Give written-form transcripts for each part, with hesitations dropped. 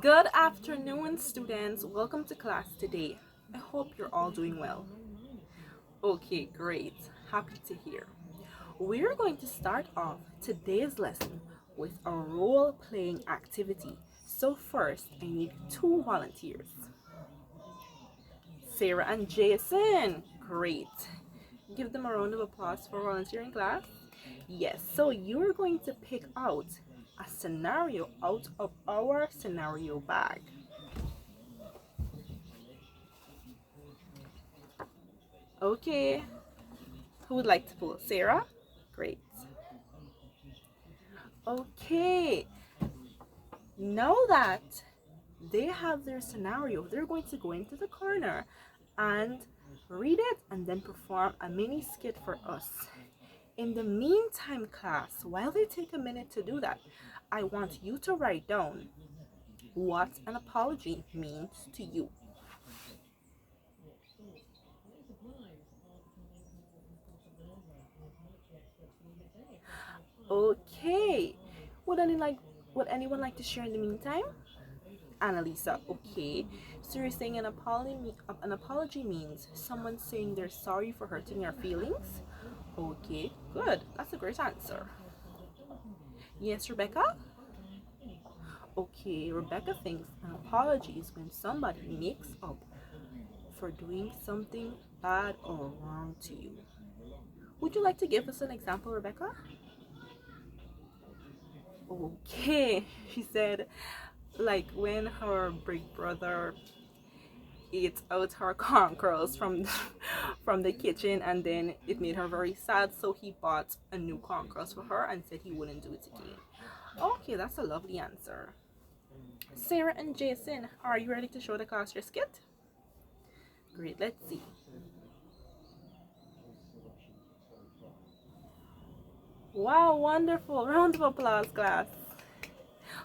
Good afternoon, students. Welcome to class today. I hope you're all doing well. Okay, great. Happy to hear. We're going to start off today's lesson with a role playing activity. So, first, I need two volunteers, Sarah and Jason. Great. Give them a round of applause for volunteering, class. Yes, so you're going to pick out a scenario out of our scenario bag. Okay, who would like to pull? Sarah? Great. Okay, now that they have their scenario, they're going to go into the corner and read it and then perform a mini skit for us. In the meantime, class, while they take a minute to do that, I want you to write down what an apology means to you. Okay. Would any like would anyone like to share in the meantime? Annalisa, okay. So you're saying an apology means someone saying they're sorry for hurting your feelings? Okay, good. That's a great answer. Yes, Rebecca? Okay, Rebecca thinks an apology is when somebody makes up for doing something bad or wrong to you. Would you like to give us an example, Rebecca? Okay, she said, like when her big brother ate out her corn curls from from the kitchen, and then it made her very sad, so he bought a new corn curls for her and said he wouldn't do it again. Okay, that's a lovely answer. Sarah and Jason, are you ready to show the class your skit? Great, let's see. Wow, wonderful. Round of applause, class.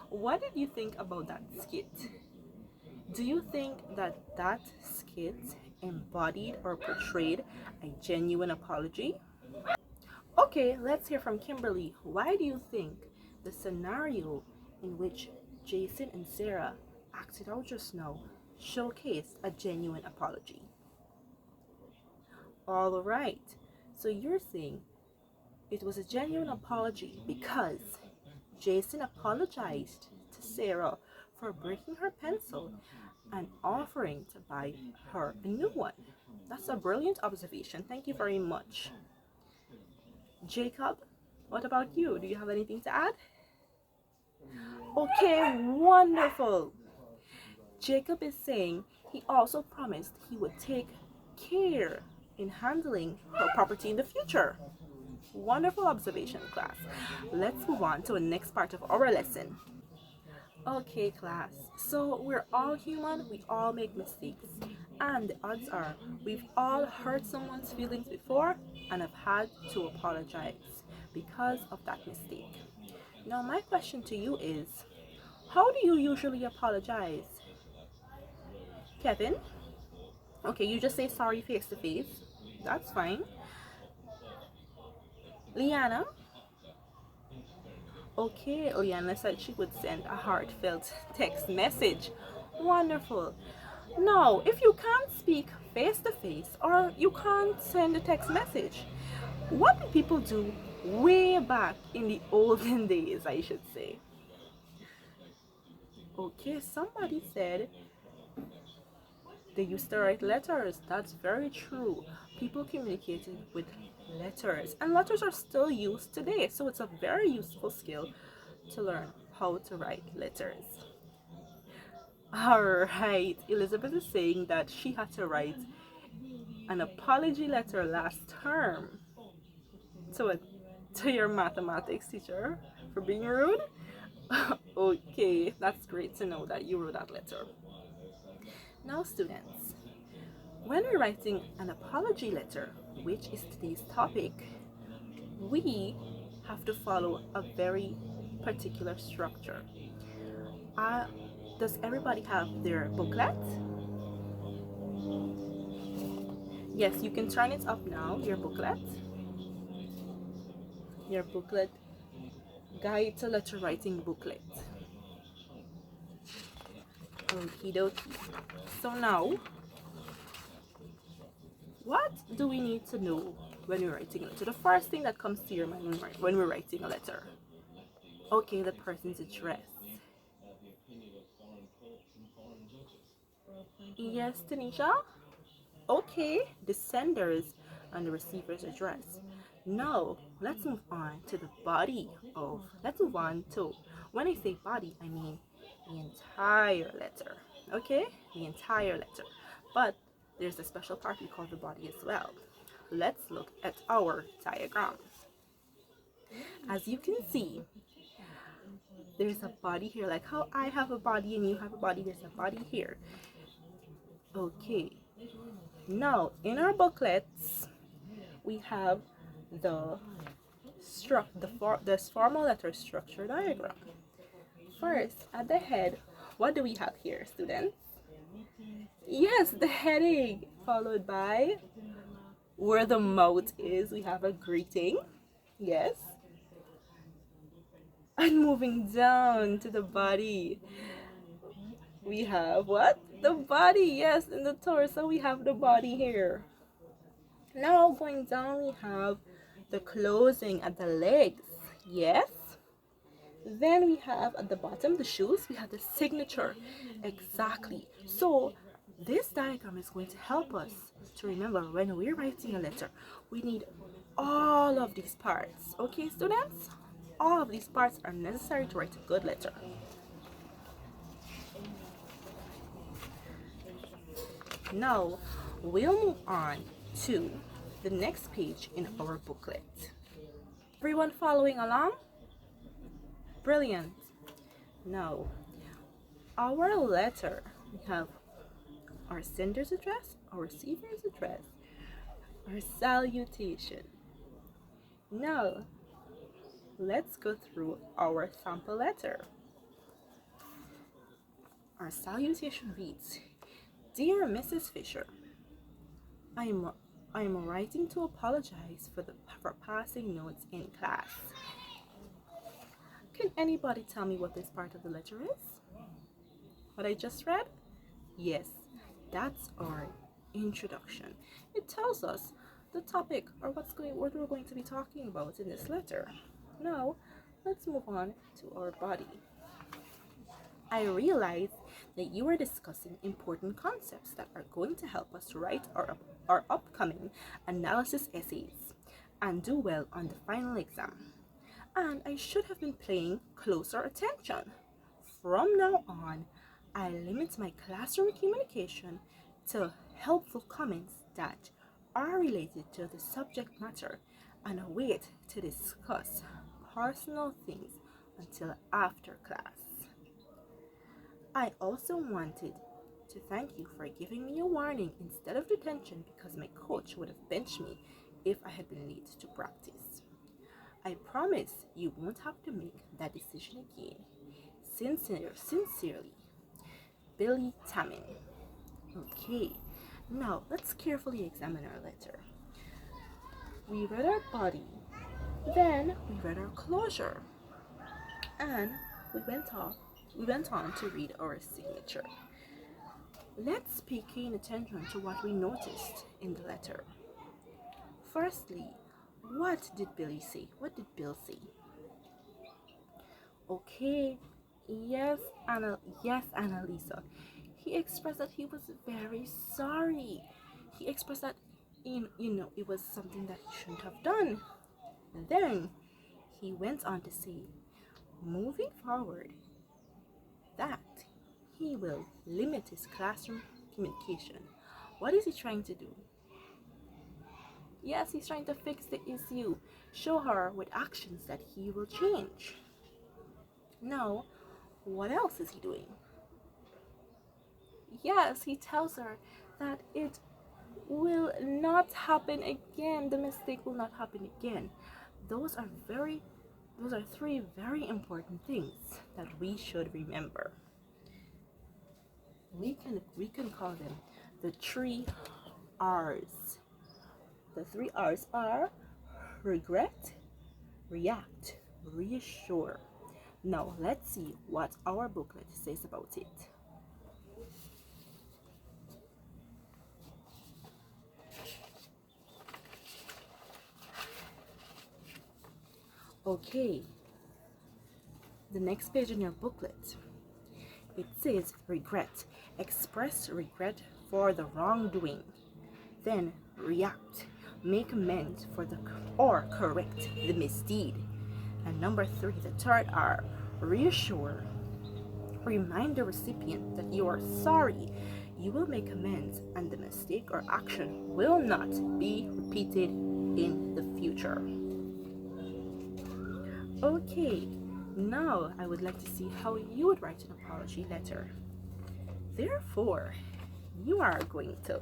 What did you think about that skit? Do you think that that skit embodied or portrayed a genuine apology? Okay, let's hear from Kimberly. Why do you think the scenario in which Jason and Sarah acted out just now showcased a genuine apology? All right, so you're saying it was a genuine apology because Jason apologized to Sarah for breaking her pencil and offering to buy her a new one. That's a brilliant observation. Thank you very much. Jacob, what about you? Do you have anything to add? Okay, wonderful. Jacob is saying he also promised he would take care in handling her property in the future. Wonderful observation, class. Let's move on to the next part of our lesson. Okay, class. So we're all human, we all make mistakes. And the odds are we've all hurt someone's feelings before and have had to apologize because of that mistake. Now, my question to you is, how do you usually apologize? Kevin? Okay, you just say sorry face to face. That's fine. Liana? Okay, Liana said she would send a heartfelt text message. Wonderful. Now, if you can't speak face to face or you can't send a text message, what did people do way back in the olden days, I should say? Okay, somebody said they used to write letters. That's very true. People communicated with letters, and letters are still used today, so it's a very useful skill to learn how to write letters. Alright, Elizabeth is saying that she had to write an apology letter last term to a, to your mathematics teacher for being rude. Okay, that's great to know that you wrote that letter. Now, students, when we're writing an apology letter, which is today's topic, we have to follow a very particular structure. Uh, does everybody have their booklet? Yes, you can turn it up now, your booklet. Your booklet, Guide to Letter Writing booklet. Okie dokie. So now, what do we need to know when we're writing a letter? The first thing that comes to your mind when we're writing a letter. Okay, the person's address. Yes, Tanisha? Okay, the sender's and the receiver's address. Now, let's move on to the body of, let's move on to, when I say body, I mean the entire letter. Okay, the entire letter. But there's a special part we call the body as well. Let's look at our diagram. As you can see, there's a body here, like how I have a body and you have a body, there's a body here. Okay, now in our booklets, we have the formal letter structure diagram. First, at the head, what do we have here, students? Yes, the heading, followed by where the mouth is, we have a greeting. Yes. And moving down to the body, we have what? The body, yes, in the torso, we have the body here. Now going down, we have the closing at the legs, yes. Then we have at the bottom, the shoes, we have the signature, exactly. So this diagram is going to help us to remember when we're writing a letter, we need all of these parts, okay, students? All of these parts are necessary to write a good letter. Now, we'll move on to the next page in our booklet. Everyone following along? Brilliant. Now, our letter, we have our sender's address, our receiver's address, our salutation. Now, let's go through our sample letter. Our salutation reads, Dear Mrs. Fisher, I am writing to apologize for passing notes in class. Can anybody tell me what this part of the letter is? What I just read? Yes, that's our introduction. It tells us the topic or what we're going to be talking about in this letter. Now, let's move on to our body. I realize that you are discussing important concepts that are going to help us write our upcoming analysis essays and do well on the final exam. And I should have been paying closer attention. From now on, I limit my classroom communication to helpful comments that are related to the subject matter and wait to discuss personal things until after class. I also wanted to thank you for giving me a warning instead of detention because my coach would have benched me if I had been late to practice. I promise you won't have to make that decision again. Sincerely, Billy Tamin. Okay, now let's carefully examine our letter. We read our body, then we read our closure, and we went on to read our signature. Let's pay keen attention to what we noticed in the letter. Firstly, what did Billy say? What did Bill say? Okay, yes, Annalisa. He expressed that he was very sorry. He expressed that it was something that he shouldn't have done. And then he went on to say, moving forward, that he will limit his classroom communication. What is he trying to do? Yes, he's trying to fix the issue, show her with actions that he will change. Now, what else is he doing? Yes, he tells her that it will not happen again. The mistake will not happen again. Those are three very important things that we should remember. We can call them the 3 R's. The 3 R's are regret, react, reassure. Now let's see what our booklet says about it. Okay, the next page in your booklet. It says regret. Express regret for the wrongdoing. Then react. Make amends for the or correct the misdeed. And number 3, the third R, reassure. Remind the recipient that you are sorry. You will make amends and the mistake or action will not be repeated in the future. Okay, now I would like to see how you would write an apology letter. Therefore, you are going to,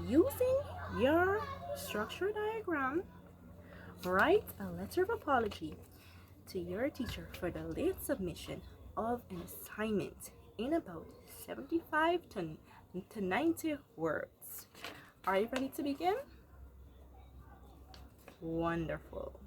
using your structure diagram, write a letter of apology to your teacher for the late submission of an assignment in about 75 to 90 words. Are you ready to begin? Wonderful.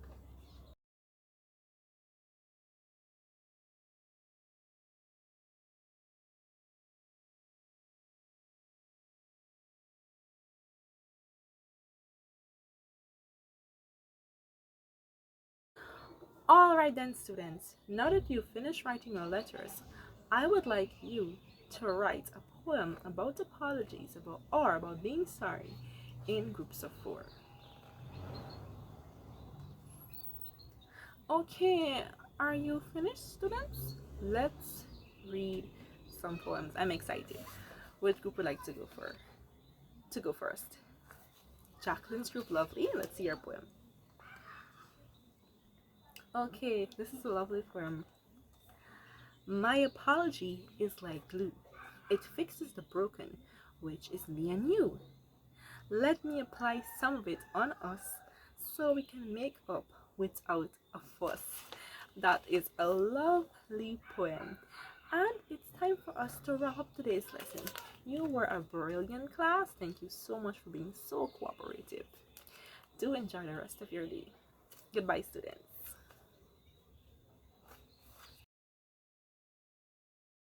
Alright then, students, now that you've finished writing your letters, I would like you to write a poem about apologies or about being sorry in groups of 4. Okay, are you finished, students? Let's read some poems. I'm excited. Which group would like to go first? Jacqueline's group, lovely. Let's see your poem. Okay, this is a lovely poem. My apology is like glue. It fixes the broken, which is me and you. Let me apply some of it on us so we can make up without a fuss. That is a lovely poem. And it's time for us to wrap up today's lesson. You were a brilliant class. Thank you so much for being so cooperative. Do enjoy the rest of your day. Goodbye, students.